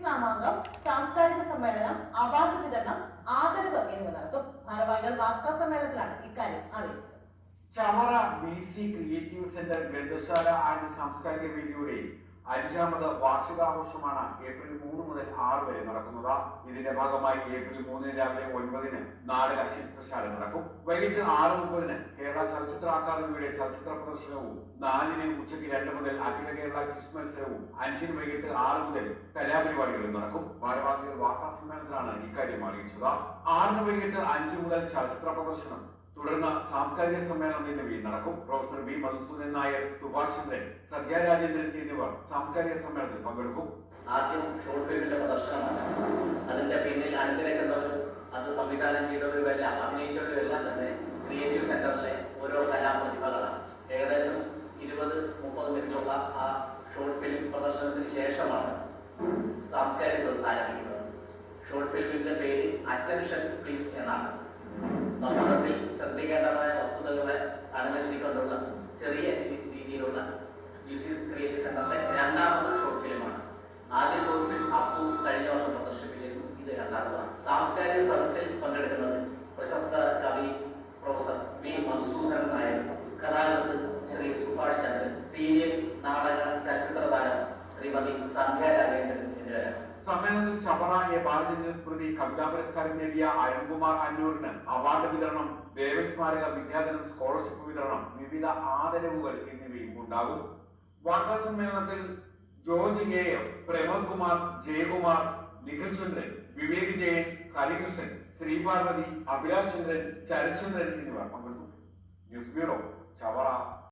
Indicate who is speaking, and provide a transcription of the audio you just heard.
Speaker 1: നാമാങ്കം, സാംസ്കാരിക സമ്മേളനം, അവാർഡ് വിതരണം, ആദരവ് എന്നിവ നടത്തും. ഭാരവാഹികൾ വാർത്താ സമ്മേളനത്തിലാണ് ഇക്കാര്യം അറിയിച്ചത്.
Speaker 2: ചവറ BC ക്രിയേറ്റീവ് സെന്റർ ഗ്രന്ഥശാല ആൻഡ് സാംസ്കാരിക വേദിയുടെ 5ാമത് വാർഷികാഘോഷമാണ് ഏപ്രിൽ 3 മുതൽ 6 വരെ നടക്കുന്നത്. ഇതിന്റെ ഭാഗമായി ഏപ്രിൽ 3 രാവിലെ 9-ന് നാടക ശില്പശാല നടക്കും. വൈകിട്ട് 6:30-ന് കേരള ചലച്ചിത്ര അക്കാദമിയുടെ ചലച്ചിത്ര പ്രദർശനവും, 4-ന് ഉച്ചയ്ക്ക് 2 മുതൽ അഖില കേരള ക്വിസ് മത്സരവും, 5-ന് വൈകിട്ട് 6 മുതൽ കലാപരിപാടികളും നടക്കും. ഭാരവാഹികൾ വാർത്താ സമ്മേളനത്തിലാണ് ഇക്കാര്യം അറിയിച്ചത്. 6-ന് വൈകിട്ട് 5 മുതൽ ചലച്ചിത്ര പ്രദർശനം, തുടർന്ന് സാംസ്കാരിക സമ്മേളനം എന്നിവയും നടക്കും. Professor B. മധുസൂദൻ നായർ, സുഭാഷ് ചന്ദ്രൻ, സത്യ രാജേന്ദ്രൻ എന്നിവർ സാംസ്കാരിക സമ്മേളനത്തിൽ പങ്കെടുക്കും.
Speaker 3: ആദ്യം ഷോർട്ട് ഫിലിമിന്റെ പ്രദർശനമാണ്. അതിന്റെ പിന്നിൽ അണിനിരക്കുന്നവരും അത് സംവിധാനം ചെയ്തവരും എല്ലാം അഭിനയിച്ചവരും എല്ലാം തന്നെ ക്രിയേറ്റീവ് സെന്ററിലെ ഓരോ കലാപ്രതിഭകളാണ്. ഏകദേശം 20-30 മിനിറ്റുള്ള ആ ഷോർട്ട് ഫിലിം പ്രദർശനത്തിന് ശേഷമാണ് സാംസ്കാരിക സദസ്സ് ആരംഭിക്കുന്നത്. ഷോർട്ട് ഫിലിമിന്റെ പേര് അറ്റൻഷൻ പ്ലീസ് എന്നാണ്. സമൂഹത്തിൽ ശ്രദ്ധിക്കേണ്ടതായ വസ്തുതകളെ അണിനിരത്തിക്കൊണ്ടുള്ള ചെറിയ രീതിയിലുള്ള ക്രിയേറ്റീവ് സെന്ററിലെ 2ാമത് ഷോർട്ട് ഫിലിമാണ്. ആദ്യ ഷോർട്ട് ഫിലിം അപ്പു കഴിഞ്ഞ വർഷം പ്രദർശിപ്പിച്ചിരുന്നു. ഇത് 2ാമതാണ്. സാംസ്കാരിക സദസ്സിൽ പങ്കെടുക്കുന്നത് പ്രശസ്ത കവി പ്രൊഫസർ B. മധുസൂദൻ നായർ, കഥാകൃത്ത് ശ്രീ സുഭാഷ് ചന്ദ്രൻ, സീനിയർ നാടക ചലച്ചിത്ര താരം ശ്രീമതി സന്ധ്യ രാജേന്ദ്രൻ എന്നിവരാണ്.
Speaker 2: സമ്മേളനത്തിൽ ചവറ എ. ബാലചന്ദ്രൻ സ്മൃതി കവിതാ പുരസ്കാരം നേടിയ അരുൺകുമാർ അന്നൂരിന് അവാർഡ് വിതരണം, ദേവൻ സ്മാരക വിദ്യാധനം, സ്കോളർഷിപ്പ് വിതരണം, വിവിധ ആദരവുകൾ എന്നിവയും ഉണ്ടാകും. വാർത്താ സമ്മേളനത്തിൽ ജോർജ് AF, പ്രമോദ് കുമാർ, ജയകുമാർ, നിഖിൽ ചന്ദ്രൻ, വിവേക് ജയൻ, ഹരികൃഷ്ണൻ, ശ്രീപാർവതി, അഭിലാഷ് ചന്ദ്രൻ, ചരചന്ദ്രൻ എന്നിവർ പങ്കെടുത്തു. News bureau, Chavara.